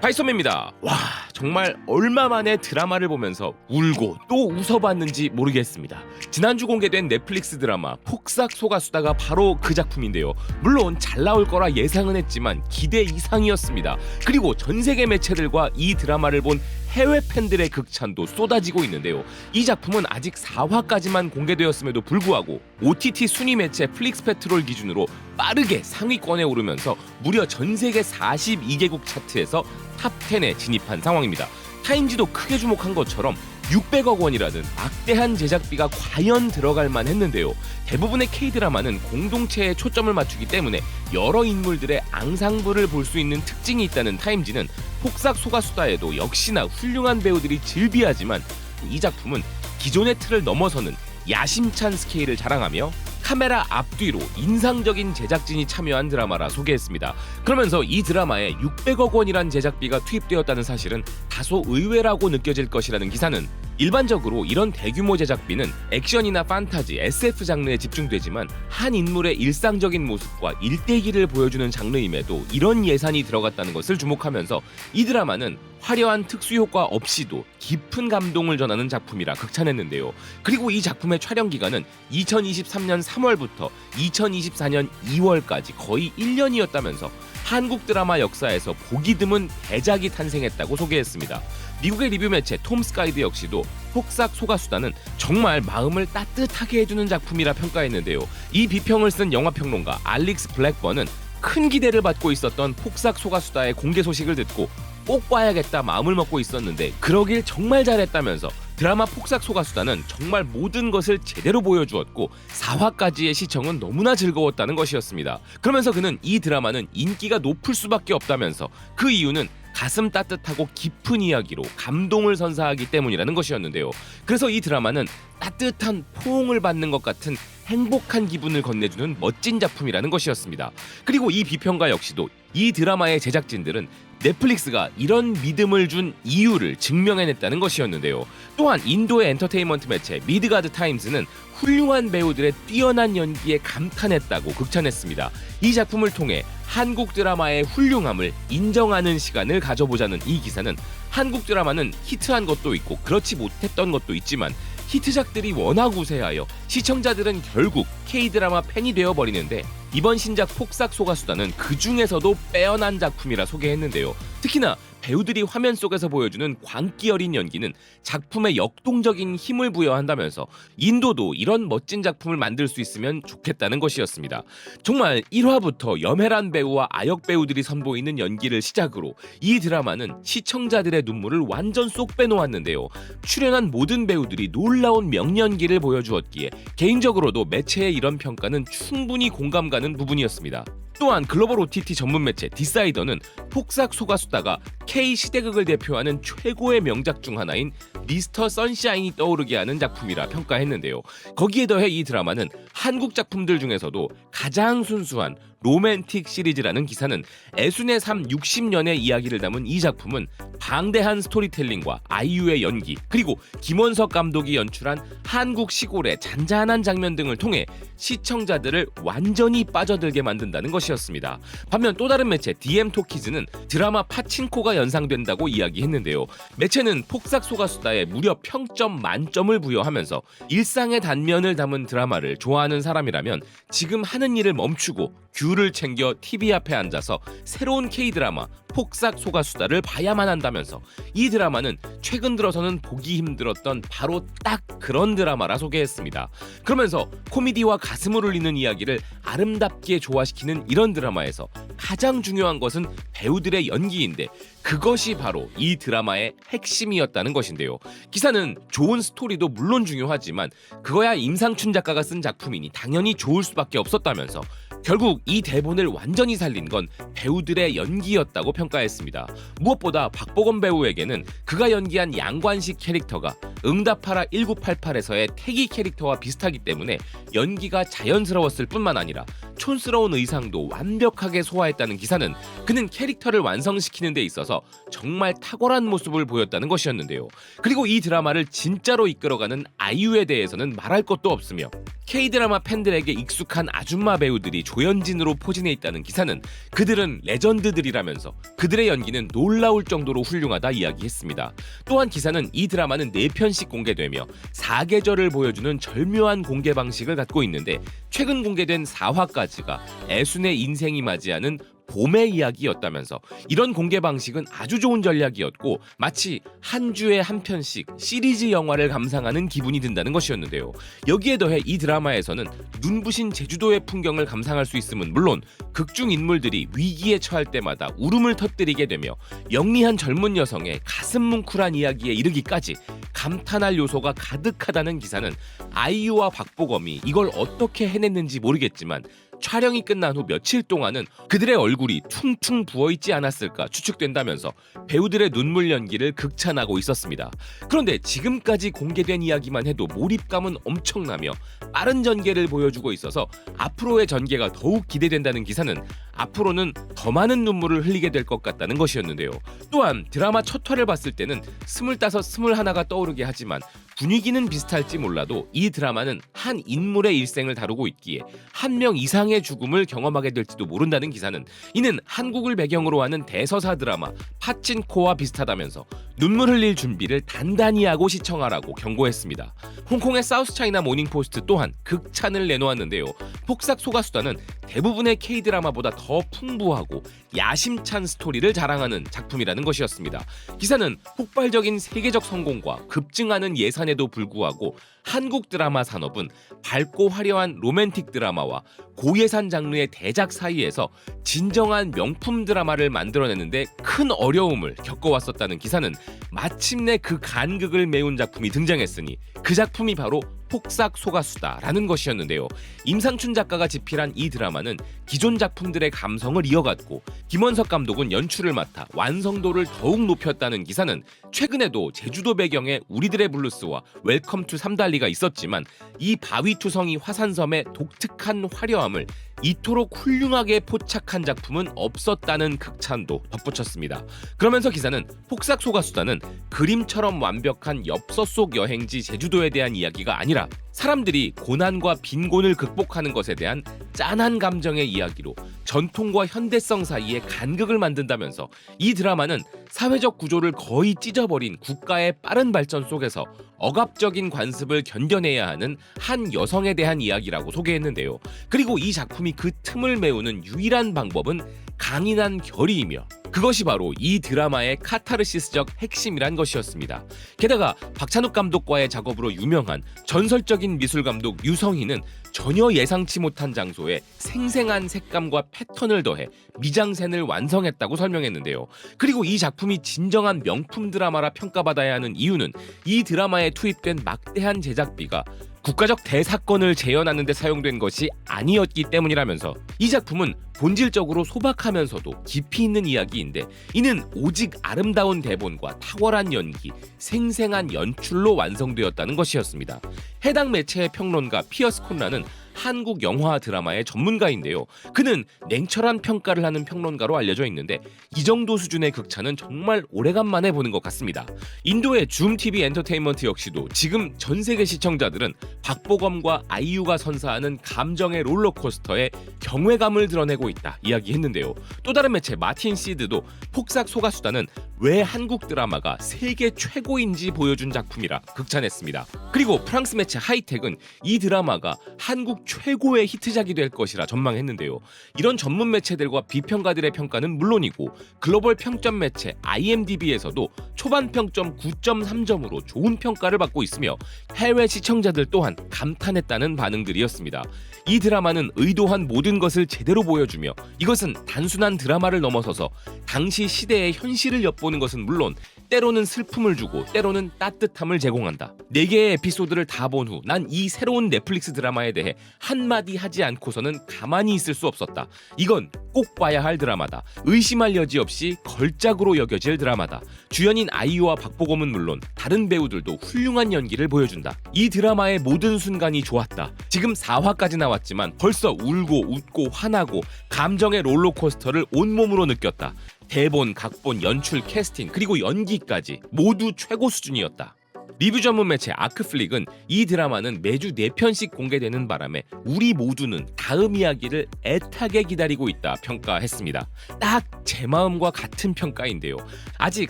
파이소매입니다. 와, 정말 얼마 만에 드라마를 보면서 울고 또 웃어봤는지 모르겠습니다. 지난주 공개된 넷플릭스 드라마 폭삭 속았수다가 바로 그 작품인데요. 물론 잘 나올 거라 예상은 했지만 기대 이상이었습니다. 그리고 전 세계 매체들과 이 드라마를 본 해외 팬들의 극찬도 쏟아지고 있는데요. 이 작품은 아직 4화까지만 공개되었음에도 불구하고 OTT 순위 매체 플릭스페트롤 기준으로 빠르게 상위권에 오르면서 무려 전 세계 42개국 차트에서 탑10에 진입한 상황입니다. 타임지도 크게 주목한 것처럼 600억 원이라는 막대한 제작비가 과연 들어갈 만했는데요. 대부분의 K드라마는 공동체에 초점을 맞추기 때문에 여러 인물들의 앙상블을 볼 수 있는 특징이 있다는 타임지는 폭삭 속았수다에도 역시나 훌륭한 배우들이 즐비하지만 이 작품은 기존의 틀을 넘어서는 야심찬 스케일을 자랑하며 카메라 앞뒤로 인상적인 제작진이 참여한 드라마라 소개했습니다. 그러면서 이 드라마에 600억 원이란 제작비가 투입되었다는 사실은 다소 의외라고 느껴질 것이라는 기사는 일반적으로 이런 대규모 제작비는 액션이나 판타지, SF 장르에 집중되지만 한 인물의 일상적인 모습과 일대기를 보여주는 장르임에도 이런 예산이 들어갔다는 것을 주목하면서 이 드라마는 화려한 특수효과 없이도 깊은 감동을 전하는 작품이라 극찬했는데요. 그리고 이 작품의 촬영 기간은 2023년 3월부터 2024년 2월까지 거의 1년이었다면서 한국 드라마 역사에서 보기 드문 대작이 탄생했다고 소개했습니다. 미국의 리뷰 매체 톰스 가이드 역시도 폭삭 속았수다는 정말 마음을 따뜻하게 해주는 작품이라 평가했는데요. 이 비평을 쓴 영화평론가 알릭스 블랙번은 큰 기대를 받고 있었던 폭삭 속았수다의 공개 소식을 듣고 꼭 봐야겠다 마음을 먹고 있었는데 그러길 정말 잘했다면서 드라마 폭삭 속았수다는 정말 모든 것을 제대로 보여주었고 4화까지의 시청은 너무나 즐거웠다는 것이었습니다. 그러면서 그는 이 드라마는 인기가 높을 수밖에 없다면서 그 이유는 가슴 따뜻하고 깊은 이야기로 감동을 선사하기 때문이라는 것이었는데요. 그래서 이 드라마는 따뜻한 포옹을 받는 것 같은 행복한 기분을 건네주는 멋진 작품이라는 것이었습니다. 그리고 이 비평가 역시도 이 드라마의 제작진들은 넷플릭스가 이런 믿음을 준 이유를 증명해냈다는 것이었는데요. 또한 인도의 엔터테인먼트 매체 미드가드 타임즈는 훌륭한 배우들의 뛰어난 연기에 감탄했다고 극찬했습니다. 이 작품을 통해 한국 드라마의 훌륭함을 인정하는 시간을 가져보자는 이 기사는 한국 드라마는 히트한 것도 있고 그렇지 못했던 것도 있지만 히트작들이 워낙 우세하여 시청자들은 결국 K드라마 팬이 되어버리는데 이번 신작 폭삭 속았수다는 그 중에서도 빼어난 작품이라 소개했는데요. 특히나 배우들이 화면 속에서 보여주는 광기 어린 연기는 작품에 역동적인 힘을 부여한다면서 인도도 이런 멋진 작품을 만들 수 있으면 좋겠다는 것이었습니다. 정말 1화부터 염혜란 배우와 아역 배우들이 선보이는 연기를 시작으로 이 드라마는 시청자들의 눈물을 완전 쏙 빼놓았는데요. 출연한 모든 배우들이 놀라운 명연기를 보여주었기에 개인적으로도 매체의 이런 평가는 충분히 공감 가는 부분이었습니다. 또한 글로벌 OTT 전문 매체 디사이더는 폭삭 속았수다가 K 시대극을 대표하는 최고의 명작 중 하나인 미스터 선샤인이 떠오르게 하는 작품이라 평가했는데요. 거기에 더해 이 드라마는 한국 작품들 중에서도 가장 순수한 로맨틱 시리즈라는 기사는 애순의 삶 60년의 이야기를 담은 이 작품은 방대한 스토리텔링과 아이유의 연기 그리고 김원석 감독이 연출한 한국 시골의 잔잔한 장면 등을 통해 시청자들을 완전히 빠져들게 만든다는 것이었습니다. 반면 또 다른 매체 DM토키즈는 드라마 파친코가 연상된다고 이야기했는데요. 매체는 폭삭 속았수다에 무려 평점 만점을 부여하면서 일상의 단면을 담은 드라마를 좋아하는 사람이라면 지금 하는 일을 멈추고 귤을 챙겨 TV 앞에 앉아서 새로운 K드라마 폭삭 속았수다를 봐야만 한다면서 이 드라마는 최근 들어서는 보기 힘들었던 바로 딱 그런 드라마라 소개했습니다. 그러면서 코미디와 가슴을 울리는 이야기를 아름답게 조화시키는 이런 드라마에서 가장 중요한 것은 배우들의 연기인데 그것이 바로 이 드라마의 핵심이었다는 것인데요. 기사는 좋은 스토리도 물론 중요하지만 그거야 임상춘 작가가 쓴 작품이니 당연히 좋을 수밖에 없었다면서 결국 이 대본을 완전히 살린 건 배우들의 연기였다고 평가했습니다. 무엇보다 박보검 배우에게는 그가 연기한 양관식 캐릭터가 응답하라 1988에서의 태기 캐릭터와 비슷하기 때문에 연기가 자연스러웠을 뿐만 아니라 촌스러운 의상도 완벽하게 소화했다는 기사는 그는 캐릭터를 완성시키는 데 있어서 정말 탁월한 모습을 보였다는 것이었는데요. 그리고 이 드라마를 진짜로 이끌어가는 아이유에 대해서는 말할 것도 없으며 K드라마 팬들에게 익숙한 아줌마 배우들이 조연진으로 포진해 있다는 기사는 그들은 레전드들이라면서 그들의 연기는 놀라울 정도로 훌륭하다 이야기했습니다. 또한 기사는 이 드라마는 4편씩 공개되며 4계절을 보여주는 절묘한 공개 방식을 갖고 있는데 최근 공개된 4화까지가 애순의 인생이 맞이하는 봄의 이야기였다면서 이런 공개 방식은 아주 좋은 전략이었고 마치 한 주에 한 편씩 시리즈 영화를 감상하는 기분이 든다는 것이었는데요. 여기에 더해 이 드라마에서는 눈부신 제주도의 풍경을 감상할 수 있음은 물론 극중 인물들이 위기에 처할 때마다 울음을 터뜨리게 되며 영리한 젊은 여성의 가슴 뭉클한 이야기에 이르기까지 감탄할 요소가 가득하다는 기사는 아이유와 박보검이 이걸 어떻게 해냈는지 모르겠지만 촬영이 끝난 후 며칠 동안은 그들의 얼굴이 퉁퉁 부어있지 않았을까 추측된다면서 배우들의 눈물 연기를 극찬하고 있었습니다. 그런데 지금까지 공개된 이야기만 해도 몰입감은 엄청나며 빠른 전개를 보여주고 있어서 앞으로의 전개가 더욱 기대된다는 기사는 앞으로는 더 많은 눈물을 흘리게 될 것 같다는 것이었는데요. 또한 드라마 첫 화를 봤을 때는 25, 21가 떠오르게 하지만 분위기는 비슷할지 몰라도 이 드라마는 한 인물의 일생을 다루고 있기에 한 명 이상의 죽음을 경험하게 될지도 모른다는 기사는 이는 한국을 배경으로 하는 대서사 드라마 파친코와 비슷하다면서 눈물 흘릴 준비를 단단히 하고 시청하라고 경고했습니다. 홍콩의 사우스차이나 모닝포스트 또한 극찬을 내놓았는데요. 폭삭 소가수다는 대부분의 K드라마보다 더 풍부하고 야심찬 스토리를 자랑하는 작품이라는 것이었습니다. 기사는 폭발적인 세계적 성공과 급증하는 예산에도 불구하고 한국 드라마 산업은 밝고 화려한 로맨틱 드라마와 고예산 장르의 대작 사이에서 진정한 명품 드라마를 만들어내는데 큰 어려움을 겪어왔었다는 기사는 마침내 그 간극을 메운 작품이 등장했으니 그 작품이 바로 폭삭 소가수다라는 것이었는데요. 임상춘 작가가 집필한 이 드라마는 기존 작품들의 감성을 이어갔고 김원석 감독은 연출을 맡아 완성도를 더욱 높였다는 기사는 최근에도 제주도 배경의 우리들의 블루스와 웰컴 투 삼달리가 있었지만 이 바위투성이 화산섬의 독특한 화려함을 이토록 훌륭하게 포착한 작품은 없었다는 극찬도 덧붙였습니다. 그러면서 기사는 폭삭 소가수다는 그림처럼 완벽한 엽서 속 여행지 제주도에 대한 이야기가 아니라 사람들이 고난과 빈곤을 극복하는 것에 대한 짠한 감정의 이야기로 전통과 현대성 사이에 간극을 만든다면서 이 드라마는 사회적 구조를 거의 찢어버린 국가의 빠른 발전 속에서 억압적인 관습을 견뎌내야 하는 한 여성에 대한 이야기라고 소개했는데요. 그리고 이 작품이 그 틈을 메우는 유일한 방법은 강인한 결의이며 그것이 바로 이 드라마의 카타르시스적 핵심이란 것이었습니다. 게다가 박찬욱 감독과의 작업으로 유명한 전설적인 미술감독 유성희는 전혀 예상치 못한 장소에 생생한 색감과 패턴을 더해 미장센을 완성했다고 설명했는데요. 그리고 이 작품이 진정한 명품 드라마라 평가받아야 하는 이유는 이 드라마에 투입된 막대한 제작비가 국가적 대사건을 재현하는 데 사용된 것이 아니었기 때문이라면서 이 작품은 본질적으로 소박하면서도 깊이 있는 이야기인데 이는 오직 아름다운 대본과 탁월한 연기, 생생한 연출로 완성되었다는 것이었습니다. 해당 매체의 평론가 피어스 콘라는 한국 영화 드라마의 전문가인데요. 그는 냉철한 평가를 하는 평론가로 알려져 있는데 이 정도 수준의 극찬은 정말 오래간만에 보는 것 같습니다. 인도의 줌TV 엔터테인먼트 역시도 지금 전 세계 시청자들은 박보검과 아이유가 선사하는 감정의 롤러코스터에 경외감을 드러내고 있다 이야기했는데요. 또 다른 매체 마틴 시드도 폭삭 소가수다는 왜 한국 드라마가 세계 최고인지 보여준 작품이라 극찬했습니다. 그리고 프랑스 매체 하이텍은 이 드라마가 한국 최고의 히트작이 될 것이라 전망했는데요. 이런 전문 매체들과 비평가들의 평가는 물론이고 글로벌 평점 매체 IMDb에서도 초반 평점 9.3점으로 좋은 평가를 받고 있으며 해외 시청자들 또한 감탄했다는 반응들이었습니다. 이 드라마는 의도한 모든 것을 제대로 보여주며 이것은 단순한 드라마를 넘어서서 당시 시대의 현실을 엿보는 것은 물론 때로는 슬픔을 주고 때로는 따뜻함을 제공한다. 4개의 에피소드를 다 본 후 난 이 새로운 넷플릭스 드라마에 대해 한마디 하지 않고서는 가만히 있을 수 없었다. 이건 꼭 봐야 할 드라마다. 의심할 여지 없이 걸작으로 여겨질 드라마다. 주연인 아이유와 박보검은 물론 다른 배우들도 훌륭한 연기를 보여준다. 이 드라마의 모든 순간이 좋았다. 지금 4화까지 나왔지만 벌써 울고 웃고 화나고 감정의 롤러코스터를 온몸으로 느꼈다. 대본, 각본, 연출, 캐스팅 그리고 연기까지 모두 최고 수준이었다. 리뷰 전문 매체 아크플릭은 이 드라마는 매주 4편씩 공개되는 바람에 우리 모두는 다음 이야기를 애타게 기다리고 있다 평가했습니다. 딱 제 마음과 같은 평가인데요. 아직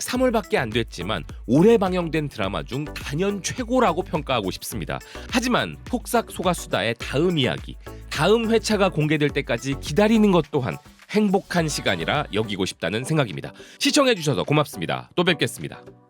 3월밖에 안 됐지만 올해 방영된 드라마 중 단연 최고라고 평가하고 싶습니다. 하지만 폭삭 소가수다의 다음 이야기, 다음 회차가 공개될 때까지 기다리는 것 또한 행복한 시간이라 여기고 싶다는 생각입니다. 시청해주셔서 고맙습니다. 또 뵙겠습니다.